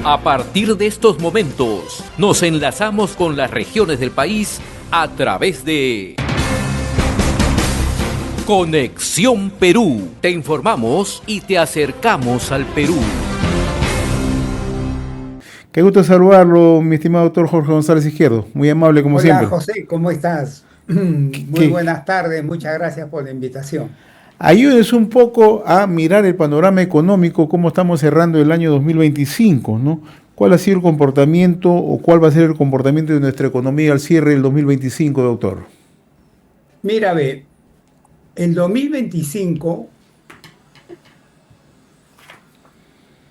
A partir de estos momentos, nos enlazamos con las regiones del país a través de Conexión Perú. Te informamos y te acercamos al Perú. Qué gusto saludarlo, mi estimado doctor Jorge González Izquierdo. Muy amable como Hola siempre. José, ¿cómo estás? Muy Que buenas tardes, muchas gracias por la invitación. ayúdenos un poco a mirar el panorama económico, cómo estamos cerrando el año 2025, ¿no? ¿Cuál ha sido el comportamiento o cuál va a ser el comportamiento de nuestra economía al cierre del 2025, doctor? Mira, ve, el 2025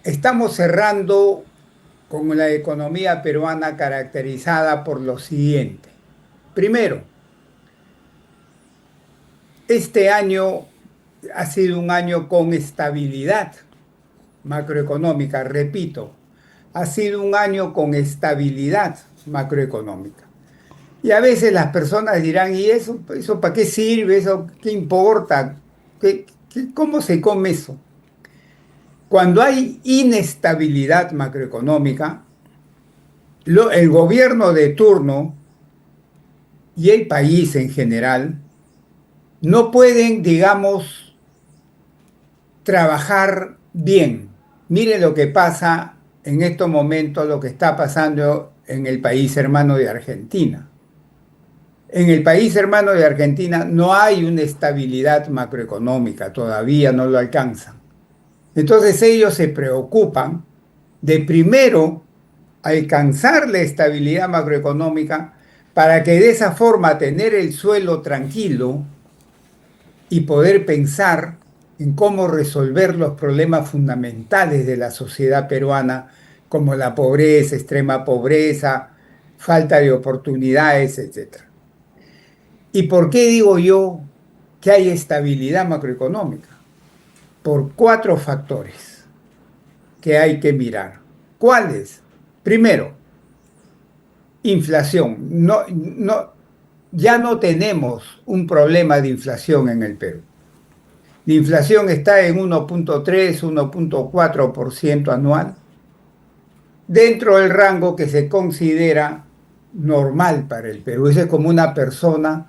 estamos cerrando con la economía peruana caracterizada por lo siguiente. Primero, este año ha sido un año con estabilidad macroeconómica, repito, ha sido un año con estabilidad macroeconómica. Y a veces las personas dirán, ¿y eso para qué sirve? ¿Eso qué importa? ¿Cómo se come eso? Cuando hay inestabilidad macroeconómica, el gobierno de turno y el país en general no pueden, digamos, trabajar bien. Mire lo que pasa en estos momentos, lo que está pasando en el país hermano de Argentina. En el país hermano de Argentina no hay una estabilidad macroeconómica, todavía no lo alcanzan. Entonces ellos se preocupan de primero alcanzar la estabilidad macroeconómica para que de esa forma tener el suelo tranquilo y poder pensar en cómo resolver los problemas fundamentales de la sociedad peruana, como la pobreza, extrema pobreza, falta de oportunidades, etc. ¿Y por qué digo yo que hay estabilidad macroeconómica? Por cuatro factores que hay que mirar. ¿Cuáles? Primero, inflación. Ya no tenemos un problema de inflación en el Perú. La inflación está en 1.3, 1.4% anual, dentro del rango que se considera normal para el Perú. Eso es como una persona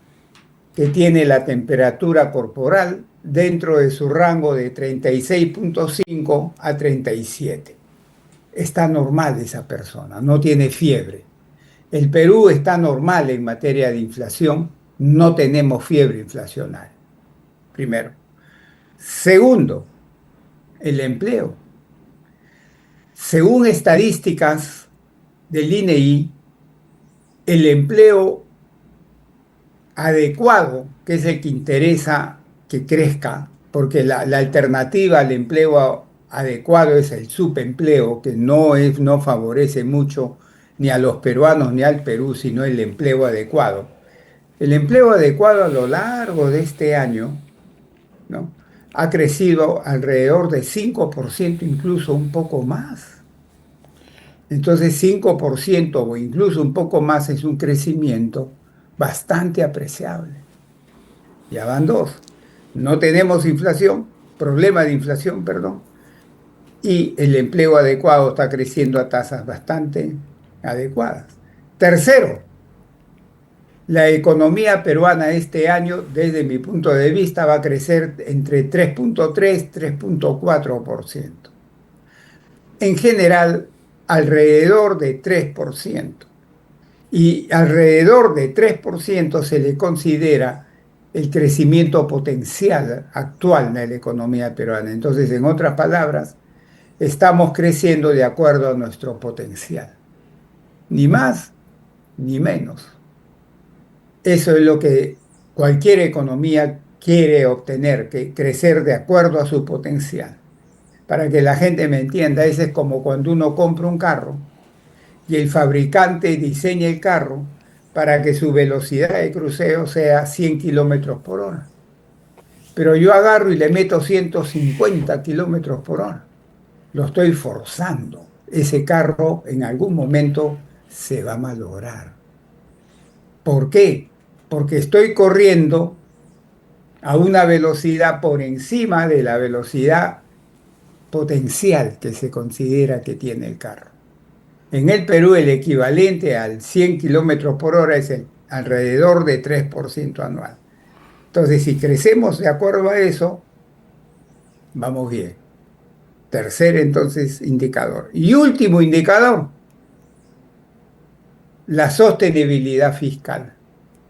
que tiene la temperatura corporal dentro de su rango de 36.5 a 37. Está normal esa persona, no tiene fiebre. El Perú está normal en materia de inflación, no tenemos fiebre inflacionaria, primero. Segundo, el empleo. Según estadísticas del INEI, el empleo adecuado, que es el que interesa que crezca, porque la alternativa al empleo adecuado es el subempleo, que no favorece mucho ni a los peruanos ni al Perú, sino el empleo adecuado. El empleo adecuado a lo largo de este año, ¿no?, ha crecido alrededor de 5%, incluso un poco más. Entonces 5% o incluso un poco más es un crecimiento bastante apreciable. Ya van dos. No tenemos inflación, problema de inflación, perdón, y el empleo adecuado está creciendo a tasas bastante adecuadas. Tercero, la economía peruana este año, desde mi punto de vista, va a crecer entre 3.3 y 3.4%. En general, alrededor de 3%. Y alrededor de 3% se le considera el crecimiento potencial actual de la economía peruana. Entonces, en otras palabras, estamos creciendo de acuerdo a nuestro potencial. Ni más ni menos. Eso es lo que cualquier economía quiere obtener, que crecer de acuerdo a su potencial. Para que la gente me entienda, eso es como cuando uno compra un carro y el fabricante diseña el carro para que su velocidad de crucero sea 100 kilómetros por hora. Pero yo agarro y le meto 150 kilómetros por hora. Lo estoy forzando. Ese carro en algún momento se va a malograr. ¿Por qué? Porque estoy corriendo a una velocidad por encima de la velocidad potencial que se considera que tiene el carro. En el Perú el equivalente al 100 kilómetros por hora es alrededor de 3% anual. Entonces, si crecemos de acuerdo a eso, vamos bien. Tercer, entonces, indicador. Y último indicador, la sostenibilidad fiscal,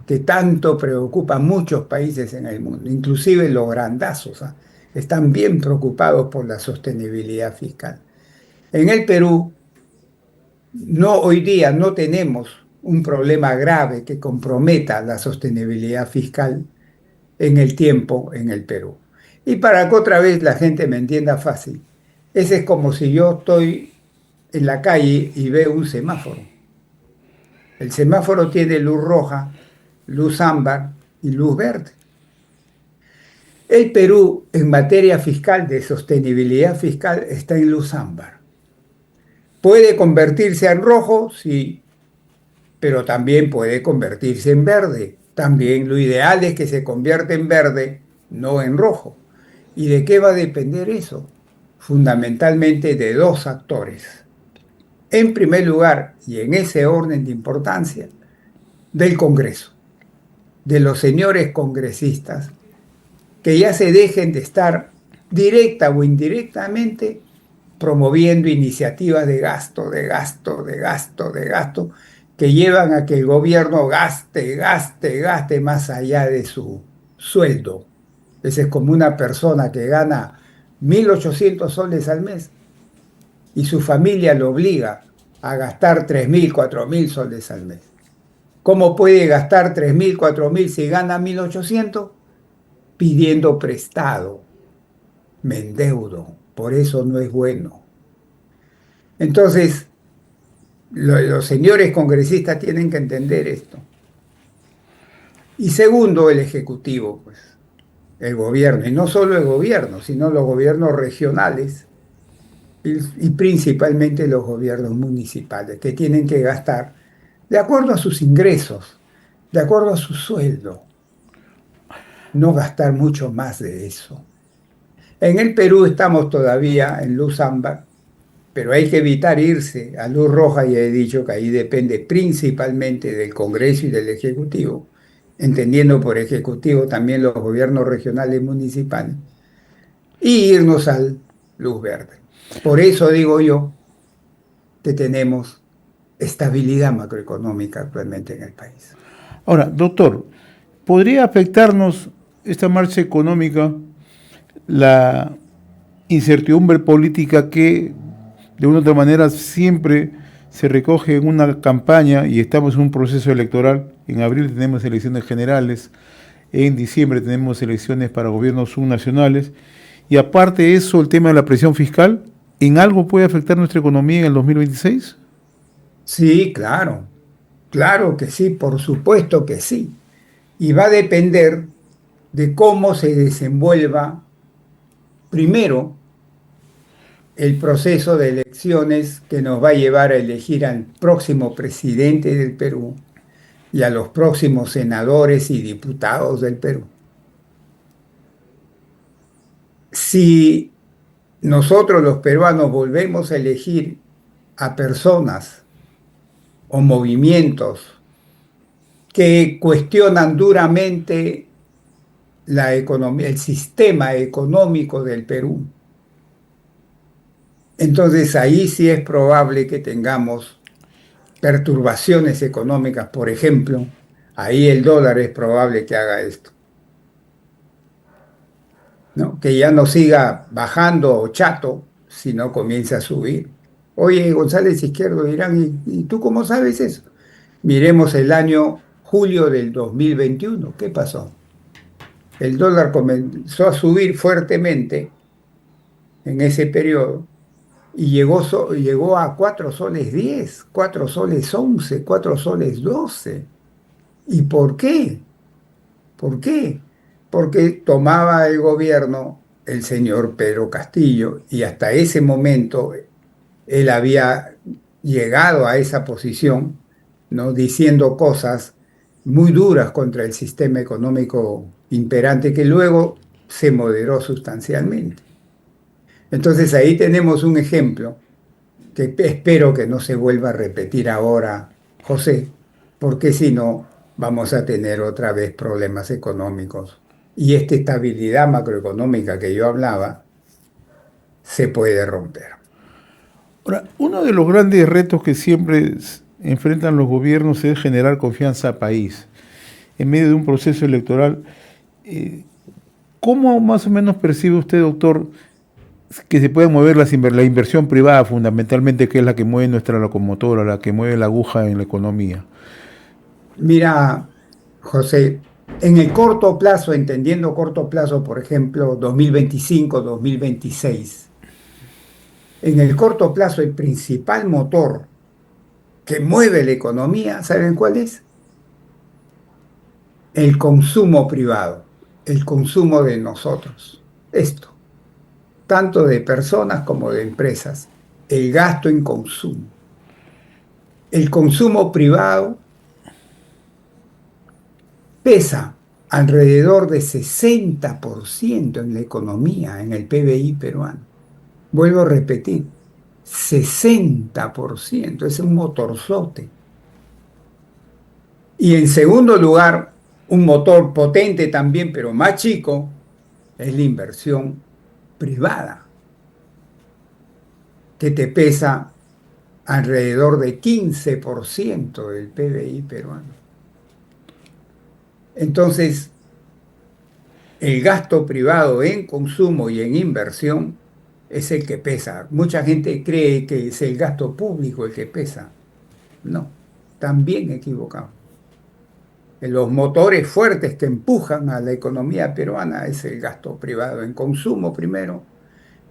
que tanto preocupa a muchos países en el mundo, inclusive los grandazos, ¿ah? Están bien preocupados por la sostenibilidad fiscal. En el Perú, hoy día no tenemos un problema grave que comprometa la sostenibilidad fiscal en el tiempo en el Perú. Y para que otra vez la gente me entienda fácil, ese es como si yo estoy en la calle y veo un semáforo. El semáforo tiene luz roja, luz ámbar y luz verde. El Perú, en materia fiscal, de sostenibilidad fiscal, está en luz ámbar. Puede convertirse en rojo, sí, pero también puede convertirse en verde. También lo ideal es que se convierta en verde, no en rojo. ¿Y de qué va a depender eso? Fundamentalmente de dos actores. En primer lugar, y en ese orden de importancia, del Congreso, de los señores congresistas, que ya se dejen de estar directa o indirectamente promoviendo iniciativas de gasto, de gasto, de gasto, de gasto, que llevan a que el gobierno gaste, gaste, gaste más allá de su sueldo. Esa es como una persona que gana 1.800 soles al mes y su familia lo obliga a gastar 3.000, 4.000 soles al mes. ¿Cómo puede gastar 3.000, 4.000 si gana 1.800? Pidiendo prestado, me endeudo, por eso no es bueno. Entonces, los señores congresistas tienen que entender esto. Y segundo, el Ejecutivo, pues, el gobierno, y no solo el gobierno, sino los gobiernos regionales y principalmente los gobiernos municipales, que tienen que gastar de acuerdo a sus ingresos, de acuerdo a su sueldo, no gastar mucho más de eso. En el Perú estamos todavía en luz ámbar, pero hay que evitar irse a luz roja, y he dicho que ahí depende principalmente del Congreso y del Ejecutivo, entendiendo por Ejecutivo también los gobiernos regionales y municipales, y irnos al luz verde. Por eso digo yo que tenemos estabilidad macroeconómica actualmente en el país. Ahora, doctor, ¿podría afectarnos esta marcha económica la incertidumbre política que de una u otra manera siempre se recoge en una campaña y estamos en un proceso electoral? En abril tenemos elecciones generales, en diciembre tenemos elecciones para gobiernos subnacionales y aparte de eso el tema de la presión fiscal, ¿en algo puede afectar nuestra economía en el 2026? Sí, claro, claro que sí, por supuesto que sí. Y va a depender de cómo se desenvuelva primero el proceso de elecciones que nos va a llevar a elegir al próximo presidente del Perú y a los próximos senadores y diputados del Perú. Si nosotros los peruanos volvemos a elegir a personas o movimientos que cuestionan duramente la economía, el sistema económico del Perú, entonces ahí sí es probable que tengamos perturbaciones económicas. Por ejemplo, ahí el dólar es probable que haga esto, ¿no? Que ya no siga bajando o chato, sino comience a subir. Oye, González Izquierdo dirán, ¿y tú cómo sabes eso? Miremos el año julio del 2021. ¿Qué pasó? El dólar comenzó a subir fuertemente en ese periodo y llegó a 4 soles 10, 4 soles 11, 4 soles 12. ¿Y por qué? ¿Por qué? Porque tomaba el gobierno el señor Pedro Castillo y hasta ese momento él había llegado a esa posición, ¿no? Diciendo cosas muy duras contra el sistema económico imperante que luego se moderó sustancialmente. Entonces ahí tenemos un ejemplo que espero que no se vuelva a repetir ahora, José, porque si no vamos a tener otra vez problemas económicos. Y esta estabilidad macroeconómica que yo hablaba se puede romper. Ahora, uno de los grandes retos que siempre enfrentan los gobiernos es generar confianza al país. En medio de un proceso electoral, ¿cómo más o menos percibe usted, doctor, que se puede mover la inversión privada fundamentalmente, que es la que mueve nuestra locomotora, la que mueve la aguja en la economía? Mira, José, en el corto plazo, entendiendo corto plazo, por ejemplo, 2025, 2026, en el corto plazo el principal motor que mueve la economía, ¿saben cuál es? El consumo privado, el consumo de nosotros. Esto, tanto de personas como de empresas, el gasto en consumo. El consumo privado pesa alrededor de 60% en la economía, en el PBI peruano. Vuelvo a repetir, 60%, es un motorzote. Y en segundo lugar, un motor potente también, pero más chico, es la inversión privada, que te pesa alrededor de 15% del PBI peruano. Entonces, el gasto privado en consumo y en inversión es el que pesa. Mucha gente cree que es el gasto público el que pesa. No, también equivocado. Los motores fuertes que empujan a la economía peruana es el gasto privado en consumo primero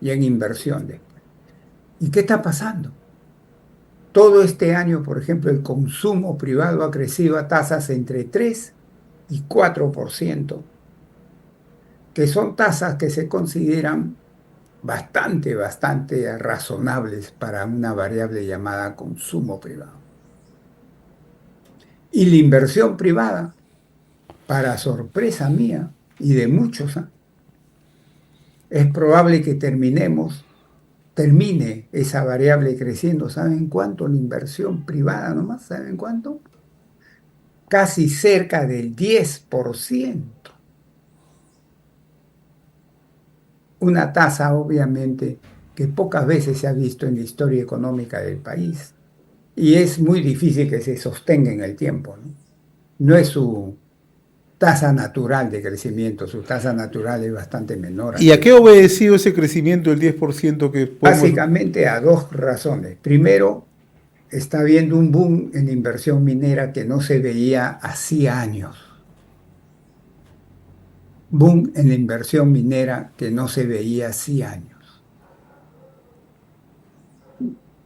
y en inversión después. ¿Y qué está pasando? Todo este año, por ejemplo, el consumo privado ha crecido a tasas entre 3 y 4%, que son tasas que se consideran bastante razonables para una variable llamada consumo privado. Y la inversión privada, para sorpresa mía y de muchos, es probable que termine esa variable creciendo. ¿Saben cuánto? La inversión privada nomás, ¿saben cuánto? Casi cerca del 10%. Una tasa, obviamente, que pocas veces se ha visto en la historia económica del país. Y es muy difícil que se sostenga en el tiempo, ¿no? No es su tasa natural de crecimiento, su tasa natural es bastante menor ¿Y al a qué ha 10%. obedecido ese crecimiento del 10% que podemos... Básicamente a dos razones. Primero, está habiendo un boom en inversión minera que no se veía hacía años. Boom en la inversión minera que no se veía hacía años.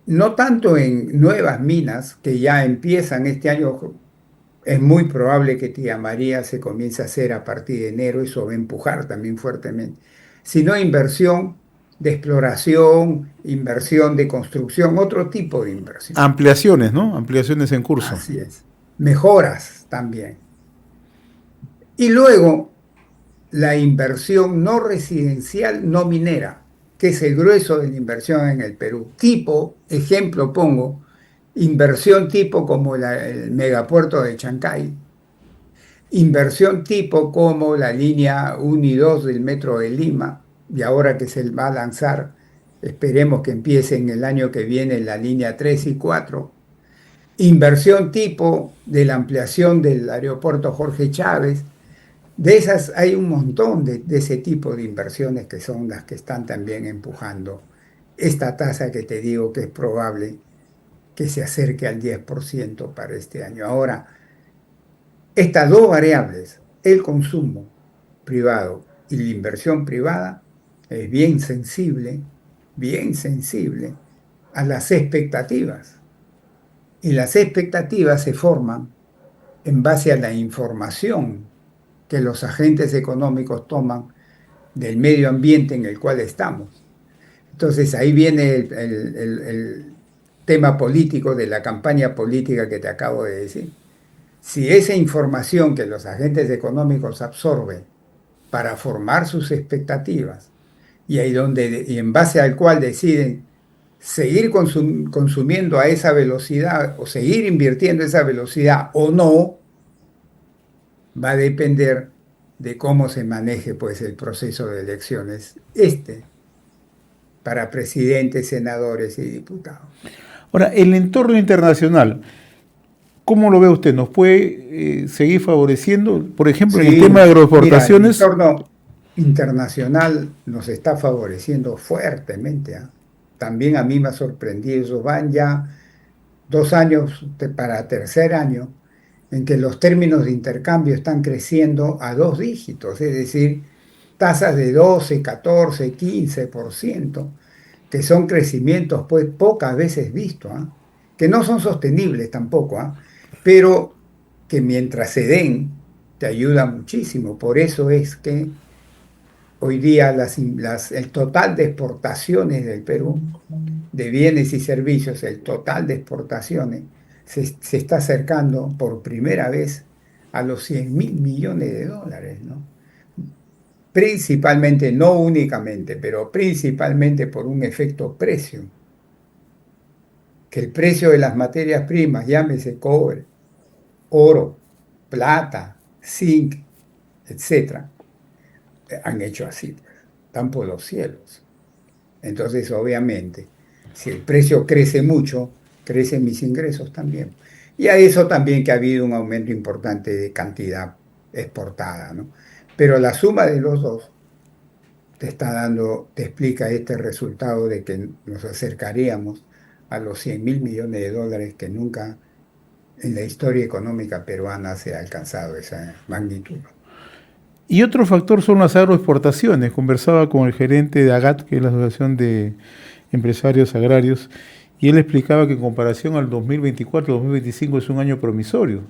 No tanto en nuevas minas que ya empiezan este año, es muy probable que Tía María se comience a hacer a partir de enero, eso va a empujar también fuertemente, sino inversión de exploración, inversión de construcción, otro tipo de inversión. Ampliaciones, ¿no? Ampliaciones en curso. Así es. Mejoras también. Y luego la inversión no residencial, no minera, que es el grueso de la inversión en el Perú. Tipo, ejemplo pongo, inversión tipo como el megapuerto de Chancay, inversión tipo como la línea 1 y 2 del Metro de Lima, y ahora que se va a lanzar, esperemos que empiece en el año que viene la línea 3 y 4, inversión tipo de la ampliación del aeropuerto Jorge Chávez. De esas hay un montón de ese tipo de inversiones que son las que están también empujando esta tasa que te digo que es probable que se acerque al 10% para este año. Ahora, estas dos variables, el consumo privado y la inversión privada, es bien sensible a las expectativas. Y las expectativas se forman en base a la información que los agentes económicos toman del medio ambiente en el cual estamos. Entonces ahí viene el tema político de la campaña política que te acabo de decir. Si esa información que los agentes económicos absorben para formar sus expectativas y ahí y en base al cual deciden seguir consumiendo a esa velocidad o seguir invirtiendo a esa velocidad o no, va a depender de cómo se maneje pues el proceso de elecciones para presidentes, senadores y diputados. Ahora, el entorno internacional, ¿cómo lo ve usted? ¿Nos puede seguir favoreciendo? Por ejemplo, en el tema de Sí, mira, el agroexportaciones. entorno internacional nos está favoreciendo fuertemente, ¿ah? También a mí me ha sorprendido, eso van ya 2 años para tercer año en que los términos de intercambio están creciendo a 2 dígitos, es decir, tasas de 12, 14, 15%, que son crecimientos pues pocas veces vistos, ¿ah? Que no son sostenibles tampoco, ¿ah? Pero que mientras se den, te ayuda muchísimo. Por eso es que hoy día el total de exportaciones del Perú, de bienes y servicios, el total de exportaciones, se está acercando por primera vez a los 100.000 millones de dólares, ¿no? Principalmente, no únicamente, pero principalmente por un efecto precio, que el precio de las materias primas, llámese cobre, oro, plata, zinc, etcétera, han hecho así, pues, están por los cielos. Entonces, obviamente, si el precio crece mucho, crecen mis ingresos también. Y a eso también que ha habido un aumento importante de cantidad exportada, ¿no? Pero la suma de los dos te explica este resultado de que nos acercaríamos a los 100.000 millones de dólares que nunca en la historia económica peruana se ha alcanzado esa magnitud. Y otro factor son las agroexportaciones. Conversaba con el gerente de AGAT, que es la Asociación de Empresarios Agrarios, y él explicaba que en comparación al 2024-2025 es un año promisorio.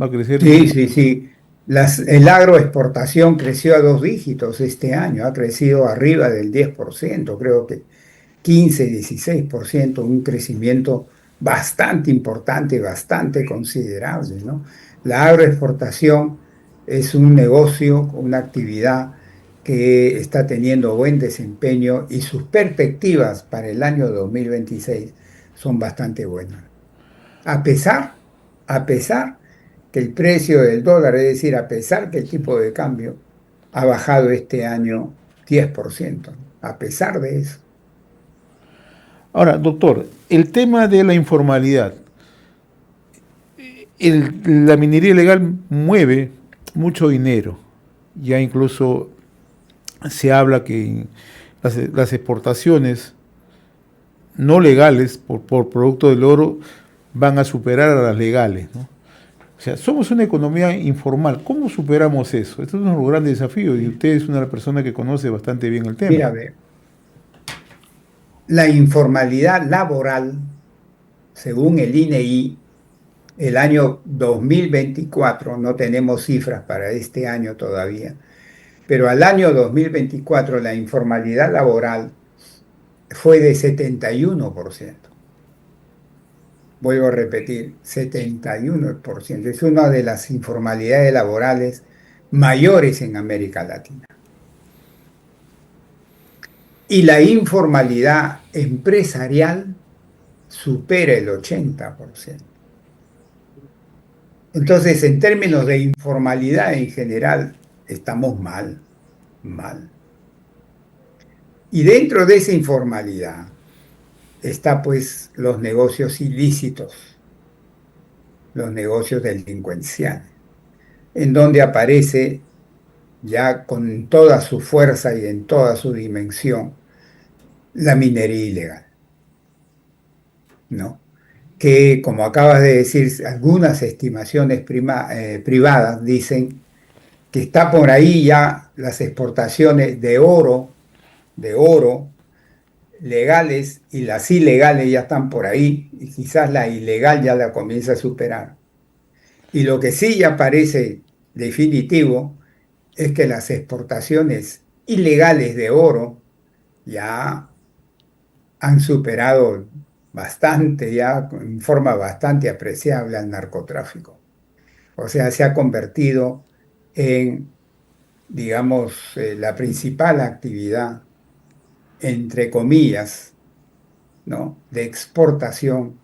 Va a crecer. Sí, sí, sí. El agroexportación creció a 2 dígitos este año, ha crecido arriba del 10%, creo que 15, 16%, un crecimiento bastante importante, bastante considerable, ¿no? La agroexportación es un negocio, una actividad que está teniendo buen desempeño y sus perspectivas para el año 2026 son bastante buenas. A pesar, a pesar que el precio del dólar, es decir, a pesar que el tipo de cambio ha bajado este año 10%, ¿no? A pesar de eso. Ahora, doctor, el tema de la informalidad. La minería ilegal mueve mucho dinero. Ya incluso se habla que las exportaciones no legales por producto del oro van a superar a las legales, ¿no? O sea, somos una economía informal. ¿Cómo superamos eso? Esto es uno de los grandes desafíos y usted es una de las personas que conoce bastante bien el tema. Mira, ve, la informalidad laboral, según el INEI, el año 2024, no tenemos cifras para este año todavía, pero al año 2024 la informalidad laboral fue de 71%. Vuelvo a repetir, 71%. Es una de las informalidades laborales mayores en América Latina. Y la informalidad empresarial supera el 80%. Entonces, en términos de informalidad en general, estamos mal, mal. Y dentro de esa informalidad está pues los negocios ilícitos, los negocios delincuenciales, en donde aparece ya con toda su fuerza y en toda su dimensión la minería ilegal, ¿no? Que, como acabas de decir, algunas estimaciones privadas dicen que está por ahí ya las exportaciones de oro legales, y las ilegales ya están por ahí, y quizás la ilegal ya la comienza a superar. Y lo que sí ya parece definitivo es que las exportaciones ilegales de oro ya han superado bastante, ya en forma bastante apreciable al narcotráfico. O sea, se ha convertido en, digamos, la principal actividad, entre comillas, ¿no?, de exportación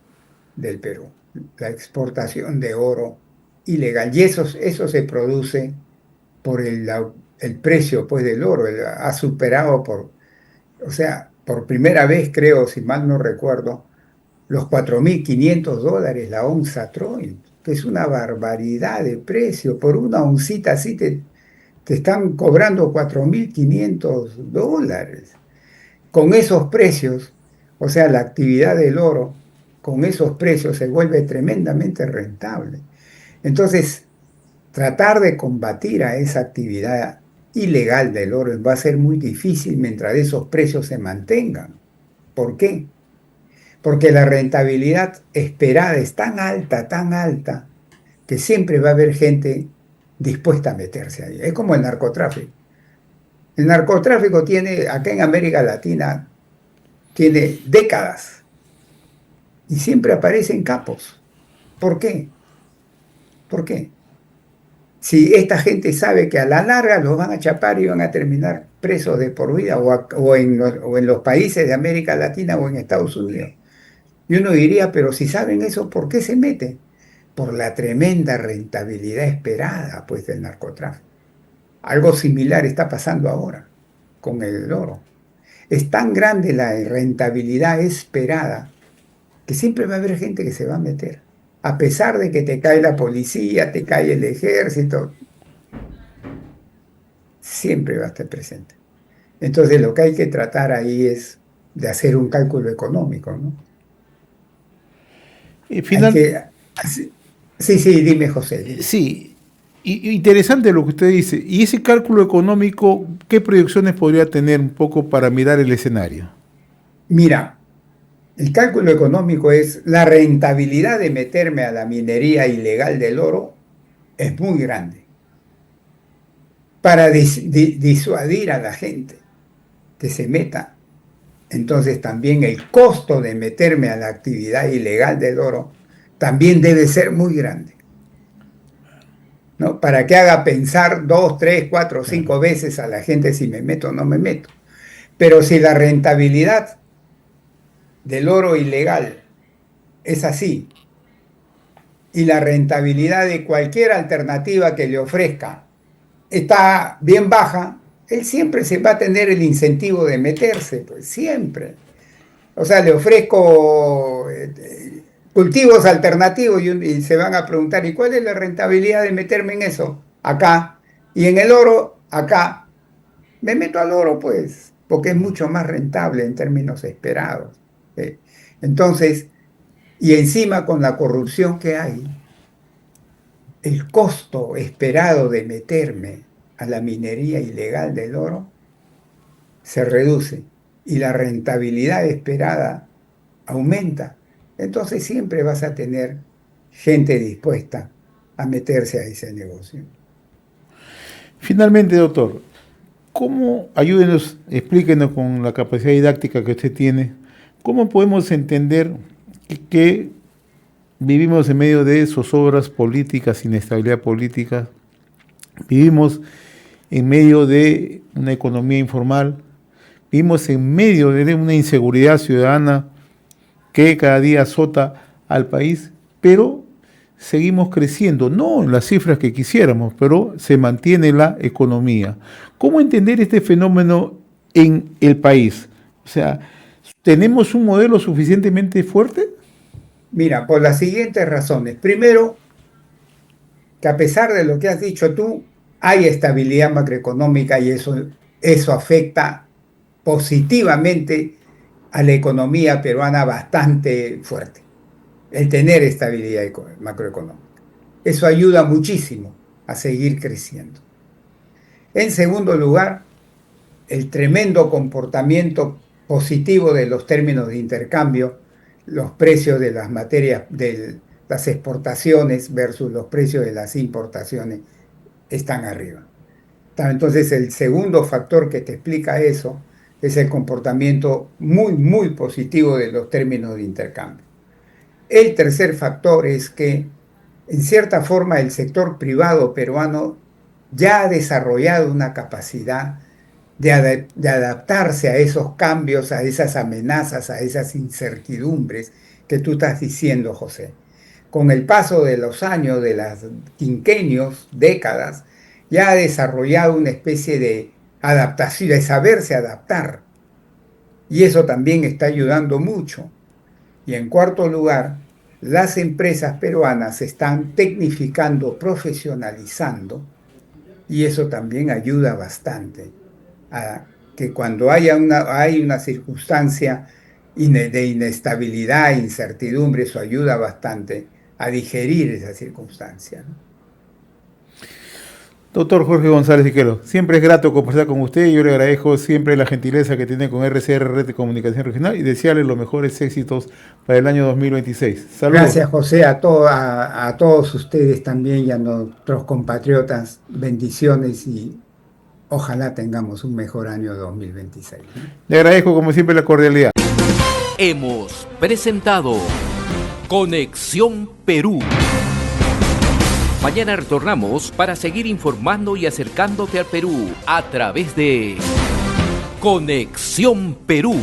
del Perú, la exportación de oro ilegal. Y eso se produce por el precio, pues, del oro. Ha superado o sea, por primera vez, creo, si mal no recuerdo, los $4.500 la onza Troy, que es una barbaridad de precio. Por una oncita así te están cobrando $4.500. Con esos precios, o sea, la actividad del oro, con esos precios se vuelve tremendamente rentable. Entonces, tratar de combatir a esa actividad ilegal del oro va a ser muy difícil mientras esos precios se mantengan. ¿Por qué? Porque la rentabilidad esperada es tan alta, que siempre va a haber gente dispuesta a meterse ahí. Es como el narcotráfico. El narcotráfico tiene, acá en América Latina, tiene décadas y siempre aparecen capos. ¿Por qué? ¿Por qué? Si esta gente sabe que a la larga los van a chapar y van a terminar presos de por vida o en los países de América Latina o en Estados Unidos. Y uno diría, pero si saben eso, ¿por qué se meten? Por la tremenda rentabilidad esperada, pues, del narcotráfico. Algo similar está pasando ahora con el oro. Es tan grande la rentabilidad esperada que siempre va a haber gente que se va a meter. A pesar de que te cae la policía, te cae el ejército, siempre va a estar presente. Entonces lo que hay que tratar ahí es de hacer un cálculo económico, ¿no? Hay Final, que... Sí, sí, dime, José, dime. sí, interesante lo que usted dice. ¿Y ese cálculo económico, qué proyecciones podría tener un poco para mirar el escenario? Mira, el cálculo económico es la rentabilidad de meterme a la minería ilegal del oro es muy grande para disuadir a la gente que se meta. Entonces también el costo de meterme a la actividad ilegal del oro también debe ser muy grande, ¿no? Para que haga pensar 2, 3, 4, 5 veces a la gente si me meto o no me meto. Pero si la rentabilidad del oro ilegal es así, y la rentabilidad de cualquier alternativa que le ofrezca está bien baja, él siempre se va a tener el incentivo de meterse, pues siempre. O sea, le ofrezco cultivos alternativos y se van a preguntar, ¿y cuál es la rentabilidad de meterme en eso? Acá. Y en el oro, acá. Me meto al oro, pues, porque es mucho más rentable en términos esperados. Entonces, y encima con la corrupción que hay, el costo esperado de meterme a la minería ilegal del oro se reduce y la rentabilidad esperada aumenta. Entonces siempre vas a tener gente dispuesta a meterse a ese negocio. Finalmente, doctor, ¿cómo, ayúdenos, explíquenos con la capacidad didáctica que usted tiene, cómo podemos entender que vivimos en medio de zozobras políticas, inestabilidad política, vivimos en medio de una economía informal, vivimos en medio de una inseguridad ciudadana que cada día azota al país, pero seguimos creciendo, no en las cifras que quisiéramos, pero se mantiene la economía? ¿Cómo entender este fenómeno en el país? O sea, ¿tenemos un modelo suficientemente fuerte? Mira, por las siguientes razones. Primero, que a pesar de lo que has dicho tú, hay estabilidad macroeconómica y eso afecta positivamente a la economía peruana bastante fuerte, el tener estabilidad macroeconómica. Eso ayuda muchísimo a seguir creciendo. En segundo lugar, el tremendo comportamiento positivo de los términos de intercambio, los precios de las materias, de las exportaciones versus los precios de las importaciones están arriba. Entonces, el segundo factor que te explica eso es el comportamiento muy positivo de los términos de intercambio. El tercer factor es que, en cierta forma, el sector privado peruano ya ha desarrollado una capacidad de adaptarse a esos cambios, a esas amenazas, a esas incertidumbres que tú estás diciendo, José. Con el paso de los años, de los quinquenios, décadas, ya ha desarrollado una especie de adaptación, de saberse adaptar. Y eso también está ayudando mucho. Y en cuarto lugar, las empresas peruanas se están tecnificando, profesionalizando, y eso también ayuda bastante a que cuando hay una circunstancia de inestabilidad, incertidumbre, eso ayuda bastante a digerir esa circunstancia, ¿no? Doctor Jorge González Siquelo, siempre es grato conversar con usted y yo le agradezco siempre la gentileza que tiene con RCR, Red de Comunicación Regional, y desearle los mejores éxitos para el año 2026. Saludos. Gracias, José, a todos ustedes también y a nuestros compatriotas. Bendiciones y ojalá tengamos un mejor año 2026, ¿no? Le agradezco como siempre la cordialidad. Hemos presentado Conexión Perú. Mañana retornamos para seguir informando y acercándote al Perú a través de Conexión Perú.